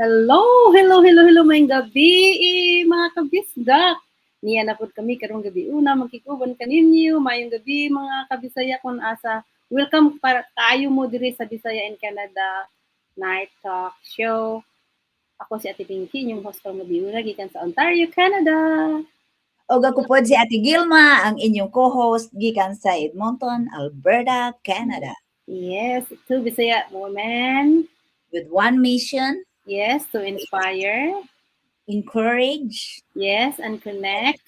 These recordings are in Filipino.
Hello, hello, hello, hello, mayong gabi, mga kabisdak. Niya na po kami karong gabi una, magkikuban kaninyo, mayong gabi, mga kabisaya kon asa. Welcome para tayo mo diri sa Bisaya in Canada Night Talk Show. Ako si Ate Pinky, yung host karong gabi una, gikan sa Ontario, Canada. Og ako po si Ate Gilma, ang inyong co-host gikan sa Edmonton, Alberta, Canada. Yes, two Bisaya women. With one mission, Yes, to inspire. encourage, Yes, and connect.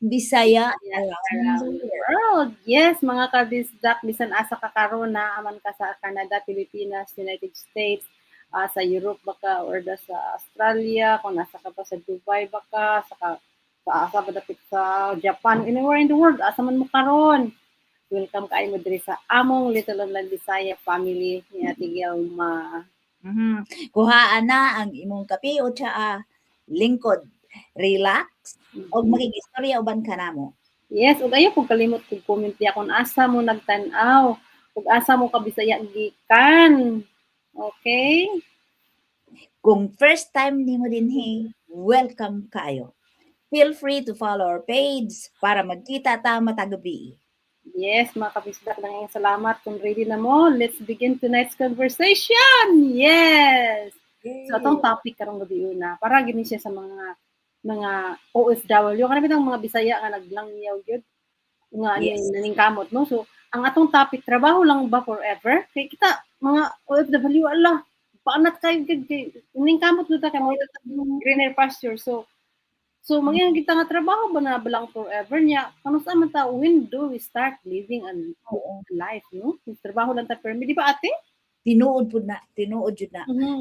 Bisaya Around the world. Yes, mga kabisdak, bisan asa ka karon na aman ka sa Canada, Pilipinas, United States, sa Europe baka or sa Australia, kung nasa ka pa sa Dubai baka, sa asa pa dapit sa Japan, anywhere in the world, asa man mo karon. Welcome kayo mo diri sa among Little Land Bisaya family ni Ate Gilma. Kuhaan na ang imong kape o tsaa, lingkod, relax, og makigistorya uban ka namo. Yes, ug ayo kung kalimot kung comment diya kung asa mo nagtan-aw, ug asa mo kabisaya gikan. Okay? Kung first time nimo dinhi, welcome kayo. Feel free to follow our page para magkita ta matagabi. Yes, mga kabisdak, nanging salamat. Kung ready na mo, let's begin tonight's conversation. Yes! So, itong topic karong gabi una, para gini siya sa mga OFW, kanami ng mga Bisaya nga naglangyaw yun, nga Yes. naningkamot, no? So, ang atong topic, trabaho lang ba forever? Kaya kita, mga OFW, ala, paanat kayo, naningkamot nito kayo, mga greener pasture. So maging kita nga trabaho ba na balang forever niya? Kano sa man ta, when do we start living a life, no? Yung trabaho lang ta permi, di ba ate? Tinuod jud na.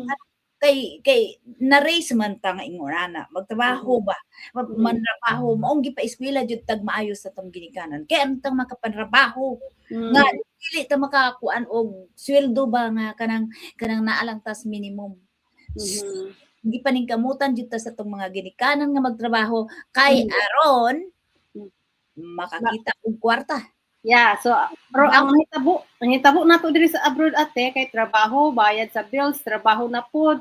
At kay na-raise man ta nga ingorana, magtrabaho ba? Mantrabaho, maong gipa-eskwela jud tag maayo sa tong ginikanan. Kay antang makapantrabaho nga dili ta makakuan og sweldo ba nga kanang naalang tas minimum. Hindi pa ning kamutan jud ta sa tong mga ginikanan nga magtrabaho kay aron makakita og kwarta. Yeah, so pero ang hitabo nato diri sa abroad ate kay trabaho, bayad sa bills, trabaho na pod.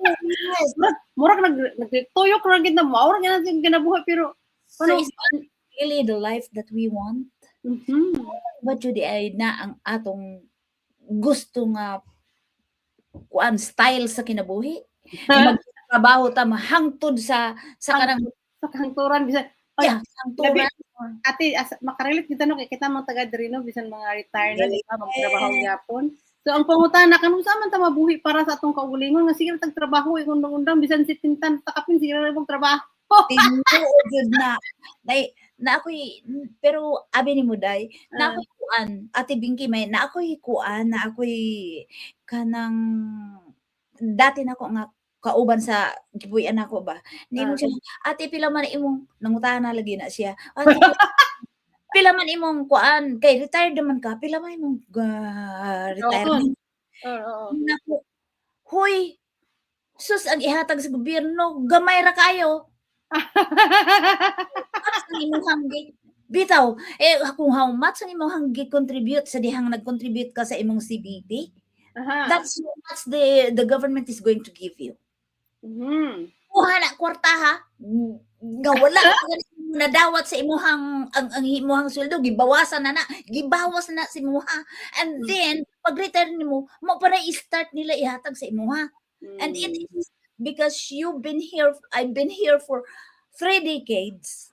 Yes. Murag nagtuyok ra gid na mao ra gyud ginabuhi pero So is that really the life that we want? But jud ay na ang atong gusto nga kuan style sa kinabuhi. Magtrabaho ta mahangtod sa kanang hangturan bisan hangturan. Ate, makarelate kita no kay kita mga taga diri no bisan mga retire na di ba magtrabaho gyapon. So ang pangutana kanus man ta mabuhi para sa atong kaugalingon nga sige tag trabaho undang-undang bisan si tintan takapin sige ra mong trabaho. Tinuod jud na ako'y pero abi nimo day na ako'y kuan Ate Binky may na ako'y kuan na ako'y kanang dati nako nga kauban sa gibuyan nako ba nimo siya ate pila man imong nangutahan na lagi na siya ate pila man imong kuan kay retired naman ka pila man imong retirement. Nako hoy sus ang ihatag sa gobyerno gamay ra kayo. Bitaw kung how much ang imong gi-contribute sa dihang nag-contribute ka sa imong CBD, that's how much the government is going to give you. Kuha na kwarta ha nga wala nadawat sa imuhang ang imuhang sweldo gibawas na sa imuha and then pag retire nimo mo para i-start nila ihatag sa imuha and it is because I've been here for 3 decades.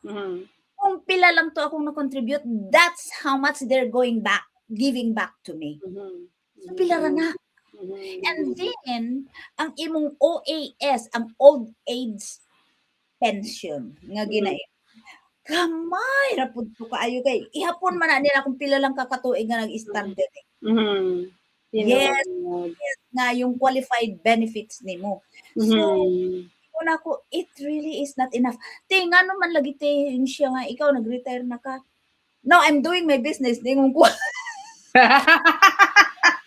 Kung pila lang to akong na-contribute, that's how much they're giving back to me. So pila ra na. And then, ang imong OAS, ang old age pension, nga ginayon. Kamay, rapod to kaayo kay. Ihapon man na nila kung pila lang kakatuig nga nag-start dito. Yes, nga yung qualified benefits nimo. So, na ko, it really is not enough. Nga naman lagi siya nga, ikaw nag-retire na ka. No, I'm doing my business.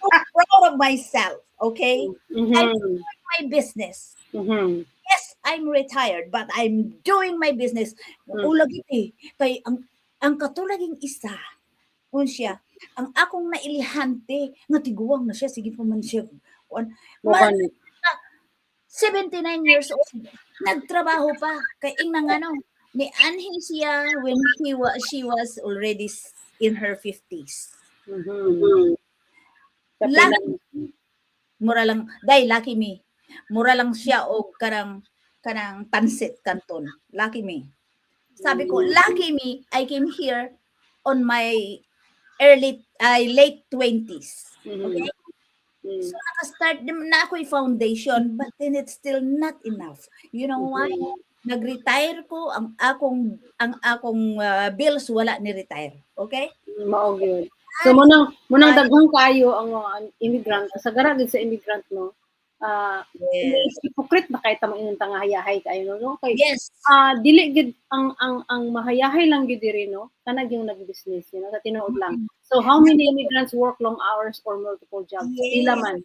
I'm proud of myself, okay? I'm doing my business. Yes, I'm retired, but I'm doing my business. Ulag kay ang katulaging isa, siya, ang akong nailihante, nga tiguwang na siya, sige pa man siya. 79 years old, nagtrabaho pa. Kay ing ano, ni Anhin siya when she was already in her 50s. Lucky, mura lang, lucky me. Mura lang siya o kanang pansit kanton. Lucky me. Sabi ko, lucky me, I came here on my late 20s. Okay? So, naka-start na ako yung foundation, but then it's still not enough. You know why? Nag-retire ko, ang akong bills wala ni retire. Okay? Mao gyud. So munang daghang kaayo ang mga immigrant sa gara gid sa immigrant no. Yes. Hypocrite na kay tamo inyong tangahayahay kayo no. Kay Yes. dili gid ang mahayahay lang gid diri no. Kanag yung nag-business you know sa tinuod lang. So how many immigrants work long hours or multiple jobs? Yes. Pila man.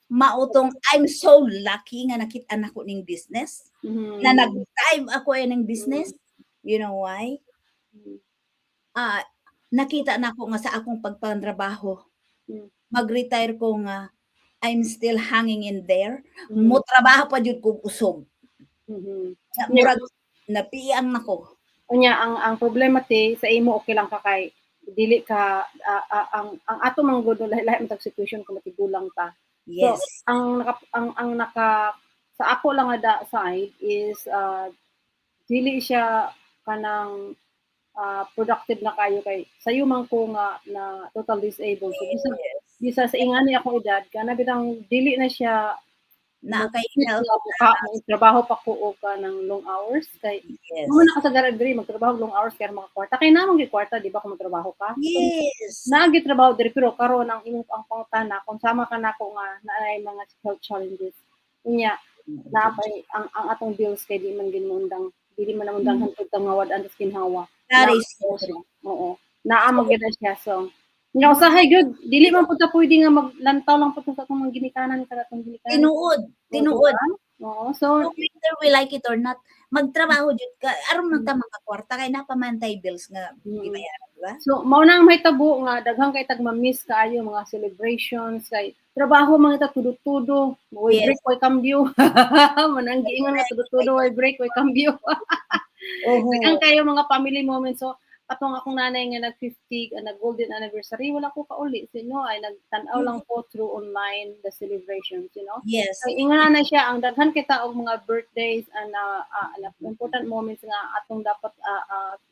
Mautong I'm so lucky nga nakita nako ning business. Na nag-dive ako ning business. You know why? Nakita na ko nga sa akong pagpantrabaho. Mag-retire ko nga I'm still hanging in there. Mo trabaho pa jud ko usog. Murag napiyang nako. Unya ang problema ti sa imo okay lang ka kay dili ka ang ato mang good lahi-lahi man tag situation kung matigulang ta. Yes. So ang naka sa ako lang nga side is dili siya kanang productive na kayo kay sayo man ko nga na total disabled. So bisa sa ingani akong edad kana bitang dili na siya na kay trabaho pa ko og kanang long hours kay yes. Mo na kasagaran diri magtrabaho long hours kay mga kwarta kay namang gi kwarta di ba kung magtrabaho ka. Yes. So, trabaho diri pero karon ang imong ang pangutana kung sama ka nako nga naay mga health challenges. Unya napay ang atong bills kay di man ginundang dili man namundang hantod ta nga wad andas kinhawa. That is true. Oo. Naa magid siya so. Nya usahay good, dili man pud ta pwede nga maglantaw lang pud sa atong ginikanan sa atong ginikanan. Tinuod. Oo. So whether we like it or not, magtrabaho jud ka aron man ta mga kwarta kay napamantay bills nga gibayaran, di ba? So mao nang may tabo nga daghang kay tag ma-miss kaayo mga celebrations kay trabaho man ita tudo-tudo, way break way cambio. Manang giingon nga tudo-tudo way break way cambio. Daghang kayo mga family moments so atong akong nanay nga nag-50 nag-golden anniversary wala ko kauli so no ay nagtan-aw lang po through online the celebrations you know. Yes. Kay ingon na siya ang daghan kita og mga birthdays and important moments nga atong dapat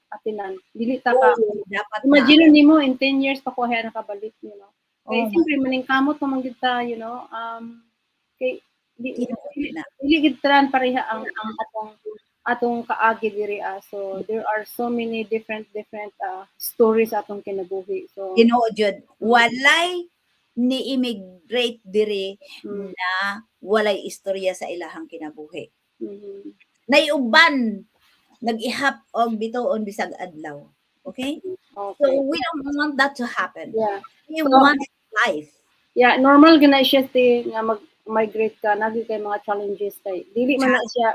atinan dili ta ka dapat imagine nimo in 10 years pa ko ha nakabalik you know. Kay siyempre maning kamot man gid ta you know kay dili gid tanan pareha ang atong kaagi diri so there are so many different stories atong kinabuhi so Ginoo jud walay ni immigrate diri na walay istorya sa ilahang kinabuhi. Naiuban nag-ihap og bituon bisag adlaw. Okay? So we don't want that to happen. Yeah. We want life. Yeah, normal gina siya nga mag-migrate ka nagi kay mga challenges kay dili man na siya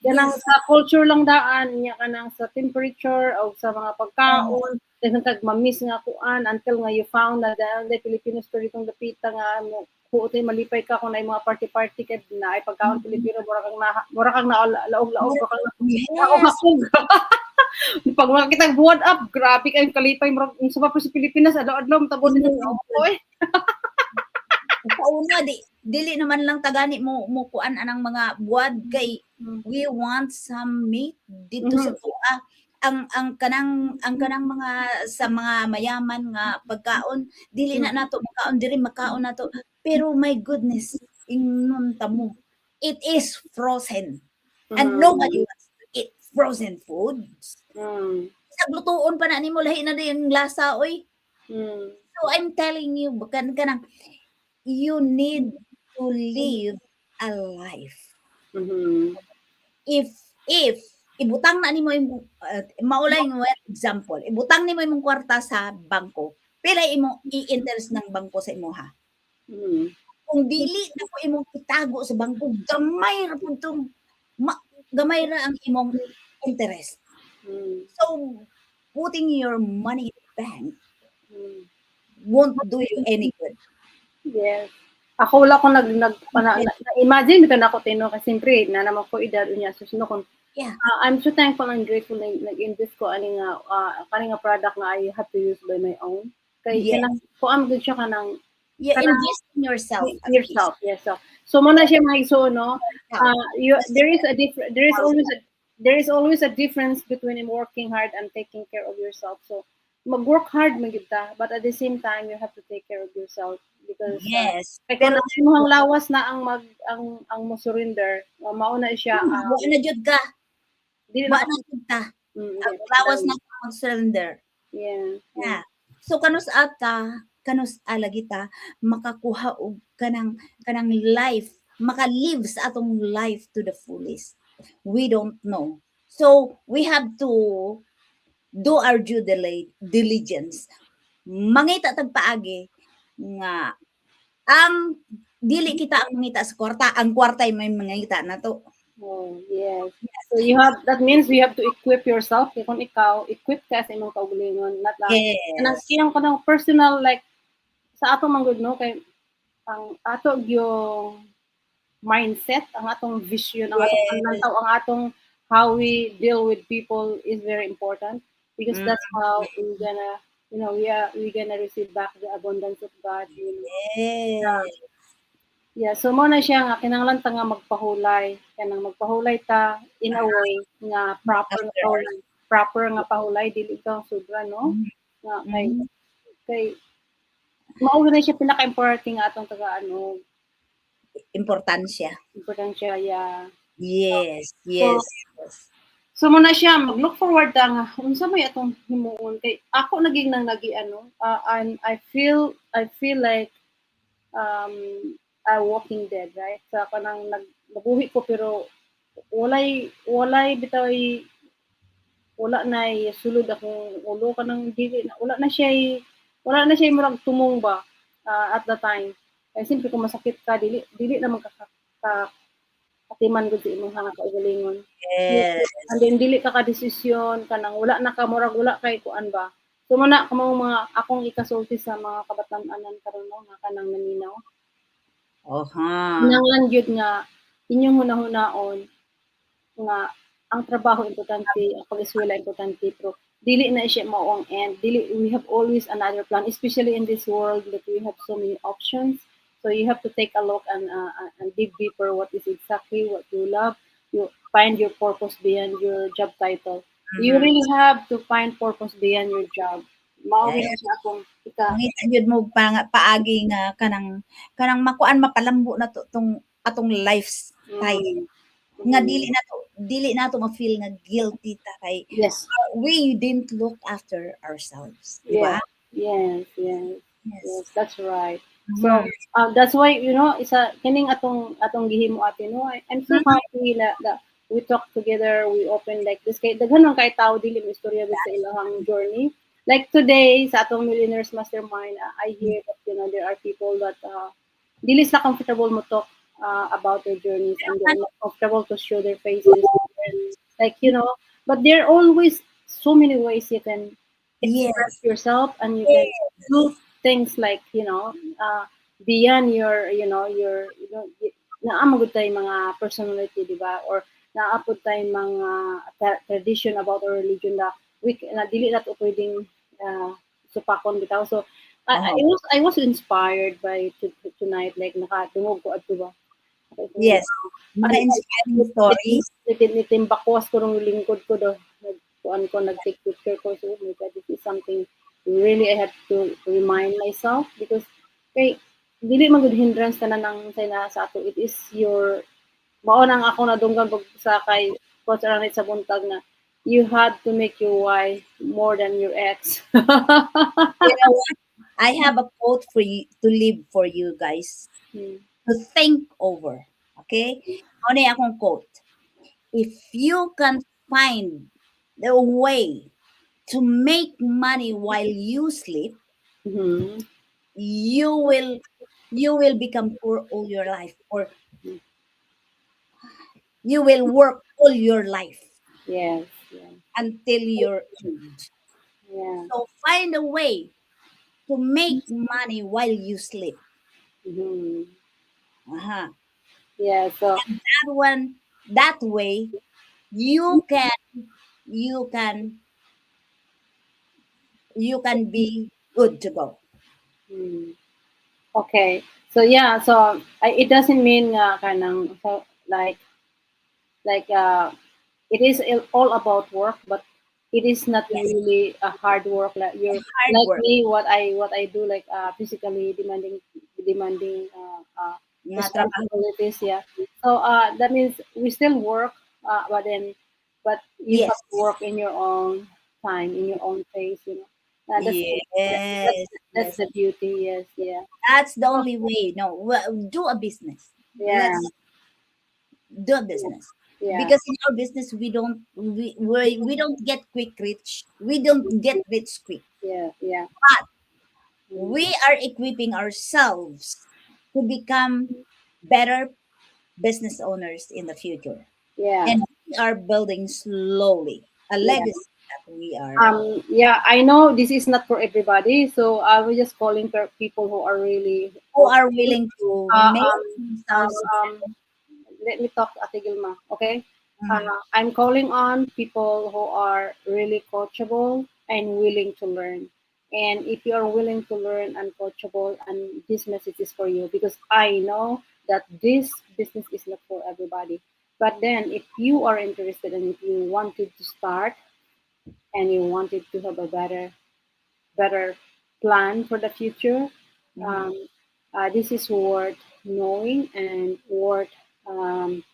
kanang sa culture lang daan niya kanang sa temperature o sa mga pagkaon daghang kag ma-miss nga kuan until nga you found na the Filipino story tong dapita nga mo kuotoy malipay ka kung na mga party kay na ay pagkaon Pilipino mura kang laog-laog pag makita buwad up grabe kay kalipay mura sa pa sa Pilipinas adlaw-adlaw matabon nila oy. Sa una dili naman lang tagani mo kuan anang mga buwad kay we want some meat dito sa tuwa ang kanang mga sa mga mayaman nga pagkaon dili na nato makaon diri makaon nato pero my goodness ingnon ta mo it is frozen and nobody wants to eat frozen foods. Naglutuon pa na nimo lahi na yung lasa oy. So I'm telling you kanang you need to live a life. If ibutang na nimo yung maulay nga example, ibutang nimo imong kwarta sa bangko, pila imo i-interest ng bangko sa imuha? Kung dili na ko imong itago sa bangko, gamay ra pud tong gamay ra ang imong interest. So putting your money in the bank won't do you any good. Yes. Ako wala ko imagine bitaw nako tino kasi siyempre na naman ko edad unya so sino kon I'm so thankful and grateful na nag-invest ko ani nga product nga I have to use by my own. Kay kanang ko am good siya kanang invest in yourself. Yes. So mo na siya mga no. There is always a difference between working hard and taking care of yourself. So mag-work hard man gyud ta, but at the same time you have to take care of yourself because pero imong lawas na ang mo surrender, mao na siya wa na jud ka. Wa na jud ta. Lawas na mag surrender. Yeah. So kanus lagi ta makakuha og kanang life, maka-live sa atong life to the fullest. We don't know. So we have to do our due diligence. Mangita tag paagi nga ang dili kita ang mangita sa kwarta, ang kwarta ay may mangita na to. Oh, yes. So that means you have to equip yourself. Kung ikaw, equip ka sa imong kaugalingon. Not lang. Kanang kanang personal, like, sa ato man good, no? Kay, ang ato yung mindset, ang atong vision, ang atong panlantaw, ang atong how we deal with people is very important because that's how we're gonna, we're gonna receive back the abundance of God. Yeah, so mo na siya nga kinahanglan ta nga magpahulay, kanang magpahulay ta in a way nga proper nga pahulay dili ka sobra no. Nga kay mao na siya pinaka-importante nga atong importansya. Yeah. Yes. So mo na siya mag-look forward ta nga unsa may atong himuon kay ako naging nang I feel like Walking Dead, right? So kanang nabuhi ko pero walay bitaw wala na sulod akong ulo kanang dili na wala na siya murag tumong ba at the time. Kaya simple kung masakit ka dili na katiman gud sa imong hanga kaugalingon. And then dili ka desisyon kanang wala na ka murag wala kay kuan ba. So muna kamong mga akong ikasulti sa mga kabatan-anan karon no nga kanang naminaw. Kinahanglan gyud nga inyong hunahunahon nga ang trabaho importante, ang pag-eskwela importante pero dili na siya mao ang end. We have always another plan, especially in this world that we have so many options. So you have to take a look and dig deeper what is exactly what you love. You find your purpose beyond your job title. You really have to find purpose beyond your job. Mao gyud siya akong Mangita gyud mo paagi nga kanang makuan mapalambo na to atong lifestyle. Nga dili na to ma-feel nga guilty ta kay we didn't look after ourselves, di ba? Yes, that's right. So that's why isa kining atong gihimo ate no. I'm so happy that we talk together, we open like this kay daghan man kay tawo dili mo istorya sa ilang journey. Like today sa atong Millionaires Mastermind, I hear that there are people that dili sila comfortable mo talk about their journeys and they're not comfortable to show their faces. Like, but there are always so many ways you can express yourself and you can do things like, beyond your naamagod tayo mga personality, di ba? Or naapod tayo mga tradition about our religion na dili nato pwedeng supakon bitaw. So I was inspired by tonight, like nakatungog ko adto ba. Yes. Mga inspiring stories. Nitimbakwas ko nung lingkod ko do. Nag-take picture ko. So, oh my God, this is something really I have to remind myself because kay dili man gud hindrance tanan ng sa ato. It is your mao nang ako nadunggan sa kay Coach Aranit sa buntag na you had to make your wife more than your ex. You know what? I have a quote for you to live for you guys. To think over. Okay? Ano akong quote? If you can find the way to make money while you sleep, you will become poor all your life, or you will work all your life. Yes. Until you're old. So find a way to make money while you sleep. Yeah, so that way you can be good to go. Okay. So yeah, so it doesn't mean so like it is all about work, but it is not Yes, really a hard work like you're hard like work. me. What I do like physically demanding Nga trabaho. responsibilities. Yeah. So that means we still work, but you have Yes. to work in your own time, in your own pace. That's Yes. that's Yes. the beauty. Yes. Yeah. That's the only way. No, do a business. Yeah. Let's do a business. Yeah. Because in our business we don't get quick rich. We don't get rich quick. Yeah. Yeah. But Mm. we are equipping ourselves to become better business owners in the future. Yeah. And we are building slowly a Yeah. legacy that we are Yeah, I know this is not for everybody, so I was just calling for people who are really who are willing to uh, make um, themselves. let me talk to Ate Gilma, okay? Mhm. I'm calling on people who are really coachable and willing to learn. And if you are willing to learn and coachable, and this message is for you because I know that this business is not for everybody. But then, if you are interested and if you wanted to start and you wanted to have a better plan for the future, Mhm. um, this is worth knowing and worth um,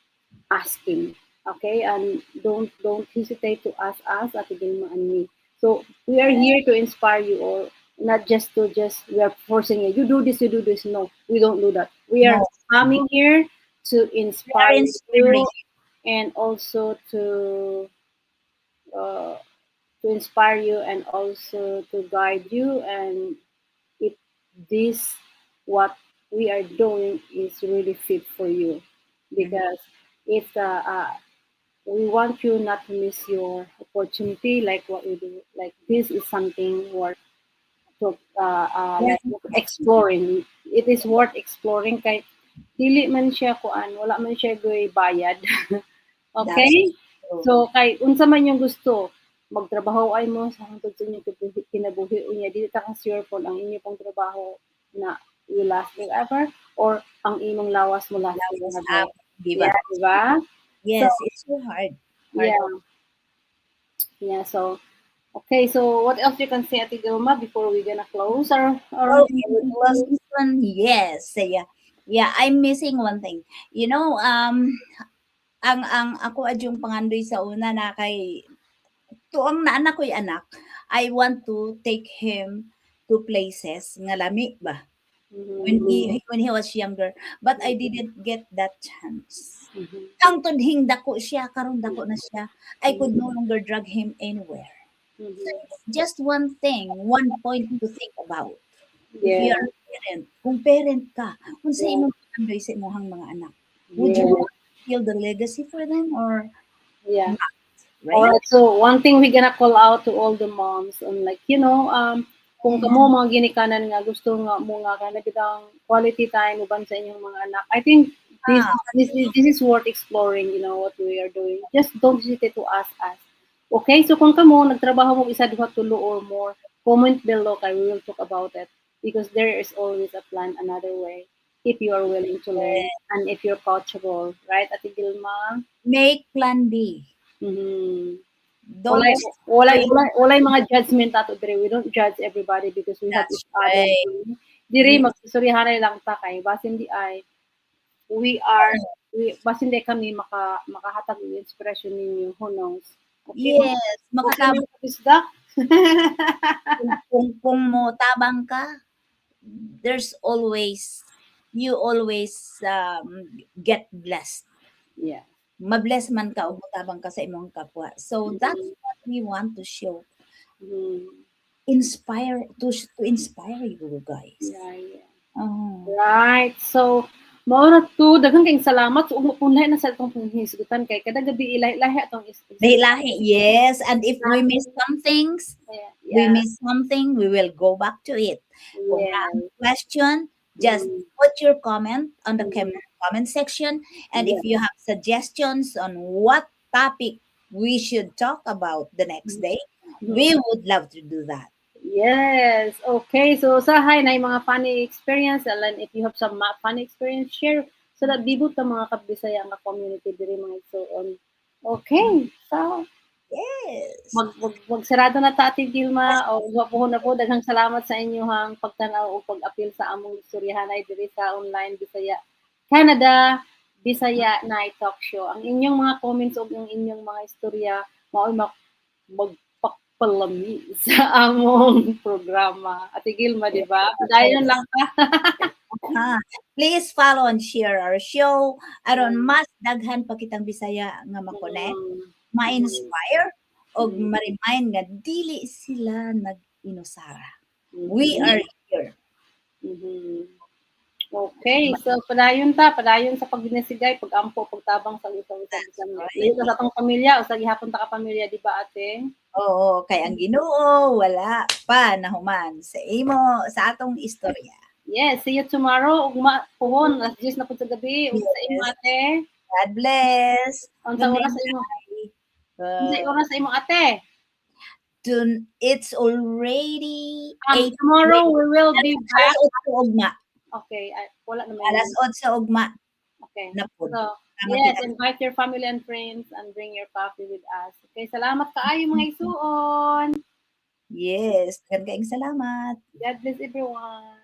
asking. Okay, and don't hesitate to ask us at Gilma and me. So we are here to inspire you, or not just we are forcing you. You do this, you do this. No, we don't do that. We are No, coming here to we are inspire inspiring. you and also uh, to inspire you and also to guide you, and if this what we are doing is really fit for you, Mhm. because if we want you not to miss your opportunity like what we do, like this is something worth to like Definitely. exploring. It is worth exploring kay dili man siya kuan, wala man siya goy bayad. That's Okay? true. So kay unsa man yung gusto, magtrabaho ay mo sa hangtod sa inyong kinabuhi unya dili ta ka sure kung ang inyo pang trabaho na will last forever or ang imong lawas mo last That was forever. up, diba? Yeah, di ba? So Yes, it's so hard. Hard work. yeah, yeah. So okay, so what else you can say, Ate Gilma, before we gonna close our Okay, last one. Yes. So, yeah. Yeah, I'm missing one thing. You know, ang ako adyong pangandoy sa una na kay tuang na anak ko'y anak, I want to take him to places nga lami ba when he was younger, but I didn't get that chance. Ang tudhing dako siya karon dako na siya, I could no longer drag him anywhere. So it's just one thing, one point to think about. If yeah, you are a parent, kung parent ka, unsa yeah, imong pangandoy sa imong mga anak? Would you yeah, want to build the legacy for them or yeah. not, All right? right, so one thing we're gonna call out to all the moms and like kung kamo mga ginikanan nga gusto nga mo nga kana bitang quality time uban sa inyong mga anak. I think this Ah, this is worth exploring. You know what we are doing. Just don't hesitate to ask us. Okay, so kung kamo nagtrabaho mo isa duha tulo or more, comment below kay we will talk about it because there is always a plan another way if you are willing to learn and if you're coachable, right, Ate Gilma? make plan B. Mm-hmm. Don't Walay mga judgment ato dire. We don't judge everybody because we have That's each other. right. Dire Yes. magsusurihanay lang ta kay basin di ay basin di kami makahatag ng inspiration ninyo. Who knows? Okay, Yes, okay makatabang mga kapisdak. kung motabang ka, there's always you always get blessed. Yeah. Mabless man ka o motabang ka sa imong kapwa. So that's what we want to show. Mm. To inspire you guys. Yeah, yeah. Oh. Right. So, mao na to daghang kayong salamat so umunlay na sa atong panghisgutan kay kada gabi ilahi atong Lahi, yes. And if we miss some things, yeah. we will go back to it. Kung Yeah. na question, Just put your comment on the comment section. And if Yes. you have suggestions on what topic we should talk about the next day, we would love to do that. Yes. Okay. So usahay na yung mga funny experience. And if you have some funny experience, share so that bibot ang mga kabisaya nga community diri mga igsoon. Okay. So Yes. magsarado na ta Ate Gilma o gwapuhon na po. Daghang salamat sa inyong pagtanaw o pag-apil sa among istoryahanay diri sa online Bisaya Canada Bisaya Night Talk Show. Ang inyong mga comments o ang inyong mga istorya mao'y magpakpalami sa among programa. Ate Gilma, di ba? Dayon lang ka. Please follow and share our show. Aron mas daghan pa kitang Bisaya nga ma-connect, ma-inspire, o ma-remind nga dili sila nag-inusara. We are here. Okay, so padayon sa pagdinisigay, pag-ampo, pagtabang sa isang layo sa atong pamilya o sa gihapon ta ka pamilya, di ba ate? Oo, kay ang Ginoo wala pa nahuman sa atong istorya. Yes, see you tomorrow. Ugma puhon, alas 10 na po sa gabi. Ug sa imo ate. God bless. Unsa oras sa imo? Unsa oras sa imo ate? It's already 8. Tomorrow we will be back. Okay, wala na may. Alas 8 ugma. Okay. Napod. So, yes, invite your family and friends and bring your coffee with us. Okay, salamat kaayo mga isuon. Yes, kaayong salamat. God bless everyone.